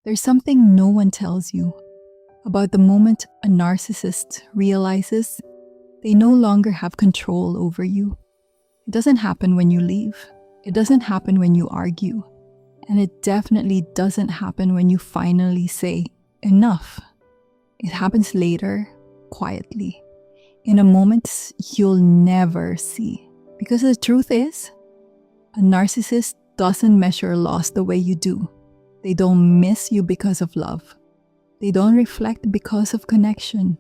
There's something no one tells you about the moment a narcissist realizes they no longer have control over you. It doesn't happen when you leave. It doesn't happen when you argue. And it definitely doesn't happen when you finally say, enough. It happens later, quietly, in a moment you'll never see. Because the truth is, a narcissist doesn't measure loss the way you do. They don't miss you because of love. They don't reflect because of connection.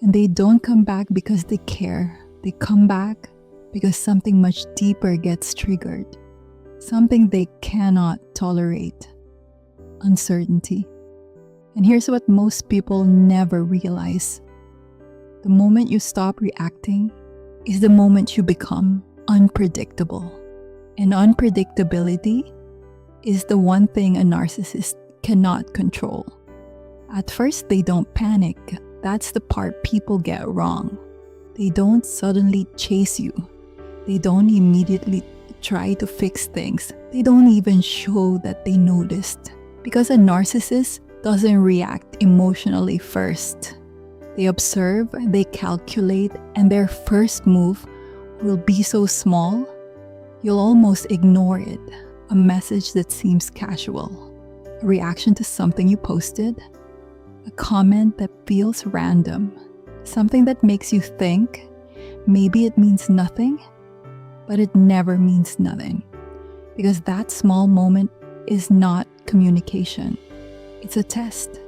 And they don't come back because they care. They come back because something much deeper gets triggered. Something they cannot tolerate. Uncertainty. And here's what most people never realize. The moment you stop reacting is the moment you become unpredictable. And unpredictability is the one thing a narcissist cannot control. At first, they don't panic. That's the part people get wrong. They don't suddenly chase you. They don't immediately try to fix things. They don't even show that they noticed. Because a narcissist doesn't react emotionally first. They observe, they calculate, and their first move will be so small, you'll almost ignore it. A message that seems casual, a reaction to something you posted, a comment that feels random, something that makes you think maybe it means nothing, but it never means nothing. Because that small moment is not communication. It's a test.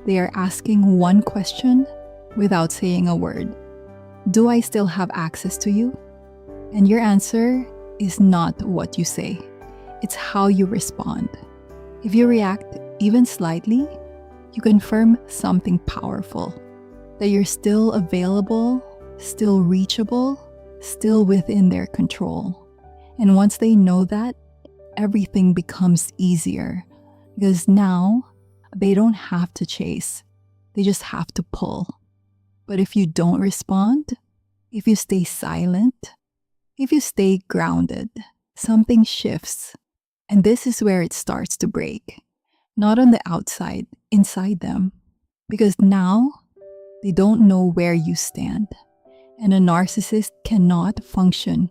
They are asking one question without saying a word. Do I still have access to you? And your answer is not what you say. It's how you respond. If you react even slightly, you confirm something powerful. That you're still available, still reachable, still within their control. And once they know that, everything becomes easier. Because now, they don't have to chase. They just have to pull. But if you don't respond, if you stay silent, if you stay grounded, something shifts. And this is where it starts to break. Not on the outside, inside them. Because now, they don't know where you stand. And a narcissist cannot function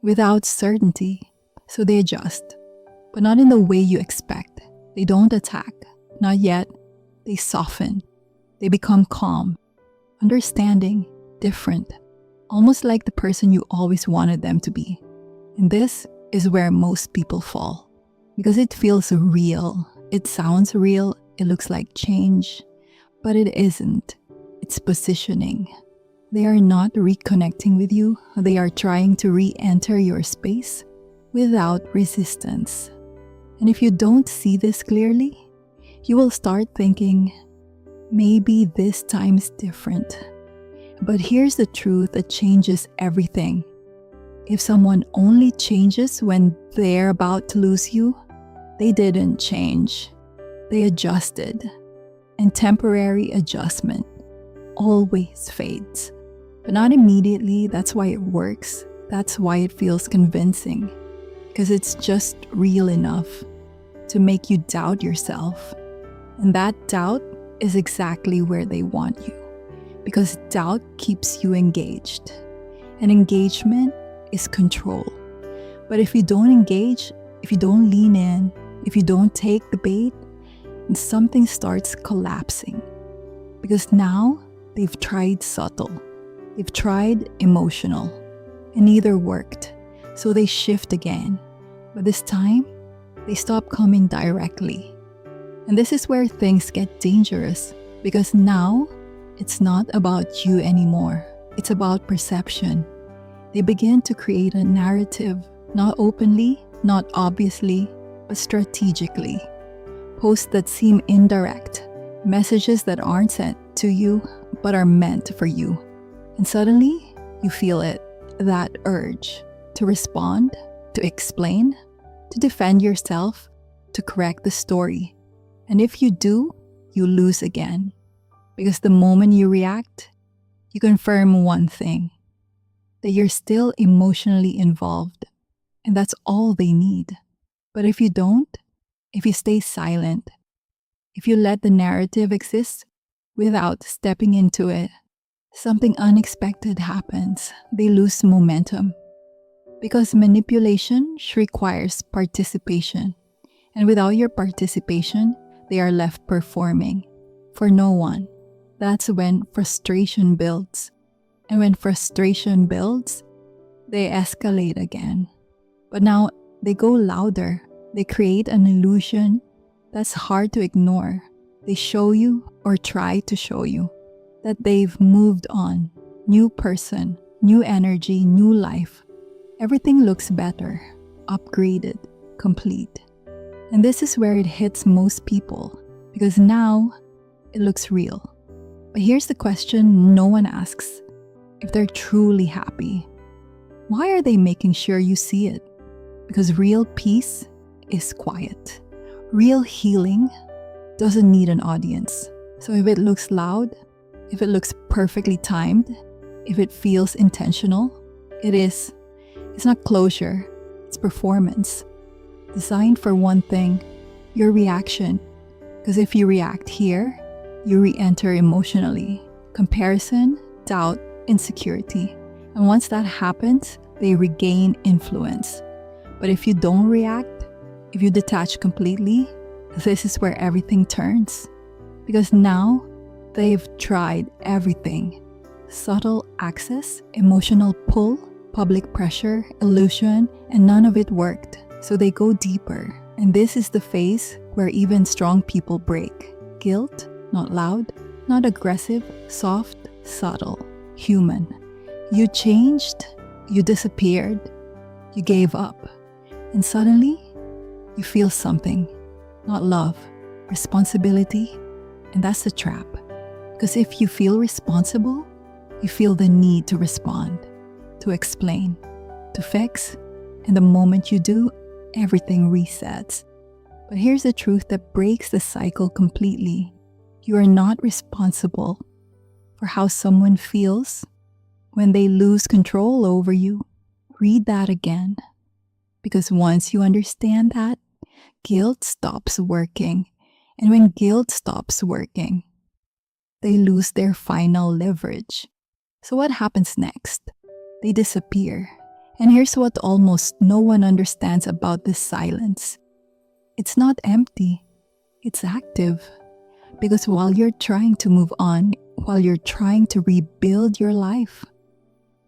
without certainty. So they adjust. But not in the way you expect. They don't attack. Not yet. They soften. They become calm. Understanding. Different. Almost like the person you always wanted them to be. And this is where most people fall. Because it feels real. It sounds real. It looks like change. But it isn't. It's positioning. They are not reconnecting with you. They are trying to re-enter your space without resistance. And if you don't see this clearly, you will start thinking, maybe this time's different. But here's the truth that changes everything. If someone only changes when they're about to lose you, they didn't change. They adjusted. And temporary adjustment always fades. But not immediately. That's why it works. That's why it feels convincing. Because it's just real enough to make you doubt yourself. And that doubt is exactly where they want you. Because doubt keeps you engaged. And engagement is control. But if you don't engage, if you don't lean in, if you don't take the bait, and something starts collapsing. Because now they've tried subtle. They've tried emotional. And neither worked. So they shift again. But this time, they stop coming directly. And this is where things get dangerous. Because now, it's not about you anymore. It's about perception. They begin to create a narrative, not openly, not obviously, but strategically. Posts that seem indirect, messages that aren't sent to you, but are meant for you. And suddenly, you feel it, that urge to respond, to explain, to defend yourself, to correct the story. And if you do, you lose again. Because the moment you react, you confirm one thing, that you're still emotionally involved. And that's all they need. But if you don't, if you stay silent, If you let the narrative exist without stepping into it, something unexpected happens. They lose momentum. Because manipulation requires participation. And without your participation, they are left performing for no one. That's when frustration builds. And when frustration builds, they escalate again. But now they go louder. They create an illusion that's hard to ignore. They show you, or try to show you, that they've moved on. New person, new energy, new life. Everything looks better, upgraded, complete. And this is where it hits most people, because now it looks real. But here's the question no one asks: if they're truly happy, why are they making sure you see it? Because real peace is quiet. Real healing doesn't need an audience. So if it looks loud, if it looks perfectly timed, if it feels intentional, it is. It's not closure, it's performance. Designed for one thing, your reaction. Because if you react here, you re-enter emotionally. Comparison, doubt, insecurity. And once that happens, they regain influence. But if you don't react, if you detach completely, this is where everything turns. Because now, they've tried everything. Subtle access, emotional pull, public pressure, illusion, and none of it worked. So they go deeper. And this is the phase where even strong people break. Guilt, not loud, not aggressive, soft, subtle, human. You changed, you disappeared, you gave up. And suddenly, you feel something. Not love, responsibility. And that's the trap. Because if you feel responsible, you feel the need to respond, to explain, to fix. And the moment you do, everything resets. But here's the truth that breaks the cycle completely. You are not responsible for how someone feels when they lose control over you. Read that again. Because once you understand that, guilt stops working. And when guilt stops working, they lose their final leverage. So what happens next? They disappear. And here's what almost no one understands about this silence. It's not empty. It's active. Because while you're trying to move on, while you're trying to rebuild your life,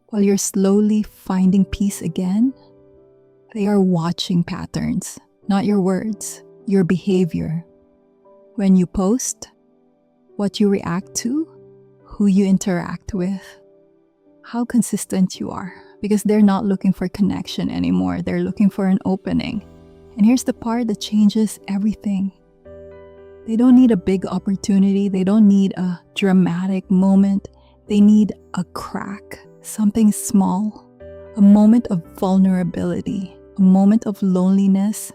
while you're slowly finding peace again, they are watching patterns, not your words, your behavior. When you post, what you react to, who you interact with, how consistent you are. Because they're not looking for connection anymore. They're looking for an opening. And here's the part that changes everything. They don't need a big opportunity. They don't need a dramatic moment. They need a crack, something small, a moment of vulnerability, a moment of loneliness,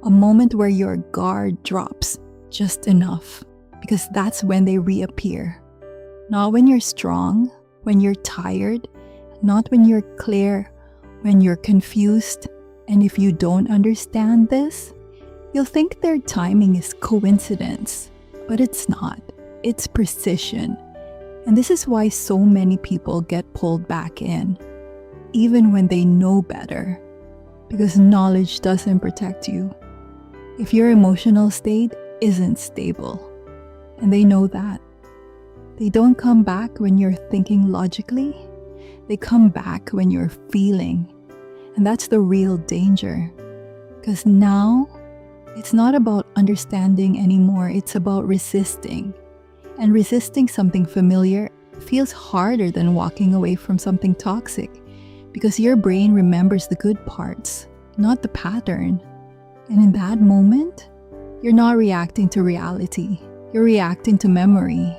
a moment where your guard drops just enough. Because that's when they reappear. Not when you're strong, when you're tired, not when you're clear, when you're confused. And if you don't understand this, you'll think their timing is coincidence. But it's not. It's precision. And this is why so many people get pulled back in, even when they know better. Because knowledge doesn't protect you. If your emotional state isn't stable, and they know that, they don't come back when you're thinking logically. They come back when you're feeling. And that's the real danger. Because now, it's not about understanding anymore. It's about resisting. And resisting something familiar feels harder than walking away from something toxic. Because your brain remembers the good parts, not the pattern. And in that moment, you're not reacting to reality. You're reacting to memory.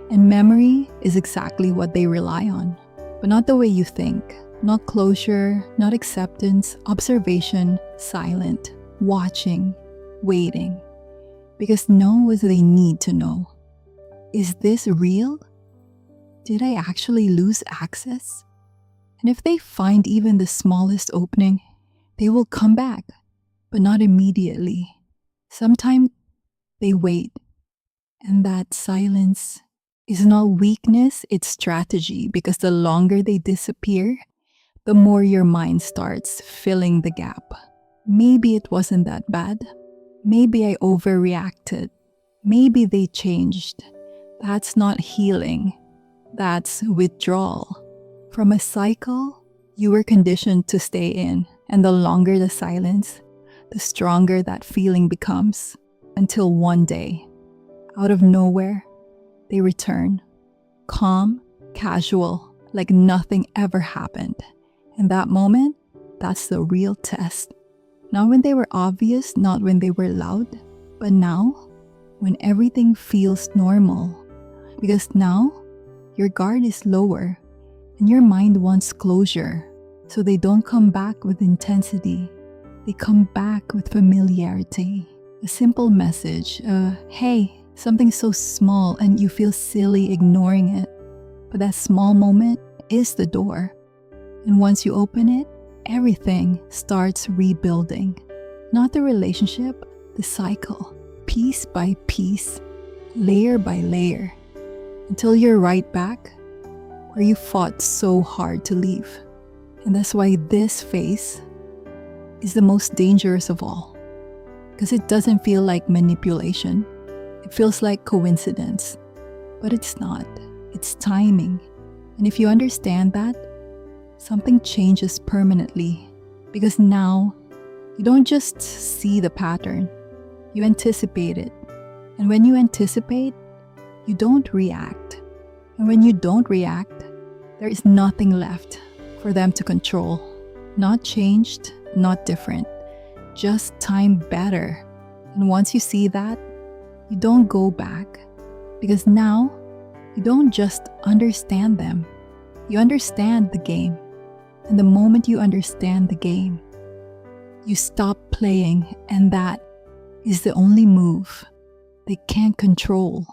And memory is exactly what they rely on. But not the way you think. Not closure, not acceptance, observation, silent, watching, waiting. Because know what they need to know. Is this real? Did I actually lose access? And if they find even the smallest opening, they will come back, but not immediately. Sometimes they wait. And that silence is not weakness, it's strategy, because the longer they disappear, the more your mind starts filling the gap. Maybe it wasn't that bad. Maybe I overreacted. Maybe they changed. That's not healing. That's withdrawal. From a cycle you were conditioned to stay in, and the longer the silence, the stronger that feeling becomes, until one day, out of nowhere, they return. Calm, casual, like nothing ever happened. And that moment, that's the real test. Not when they were obvious, not when they were loud, but now, when everything feels normal. Because now, your guard is lower, and your mind wants closure. So they don't come back with intensity. They come back with familiarity. A simple message, hey, something so small and you feel silly ignoring it. But that small moment is the door. And once you open it, everything starts rebuilding. Not the relationship, the cycle. Piece by piece, layer by layer. Until you're right back where you fought so hard to leave. And that's why this phase is the most dangerous of all. Because it doesn't feel like manipulation. It feels like coincidence. But it's not. It's timing. And if you understand that, something changes permanently. Because now, you don't just see the pattern. You anticipate it. And when you anticipate, you don't react. And when you don't react, there is nothing left for them to control. Not changed, not different. Just time better. And once you see that, you don't go back. Because now, you don't just understand them. You understand the game. And the moment you understand the game, you stop playing, and that is the only move they can't control.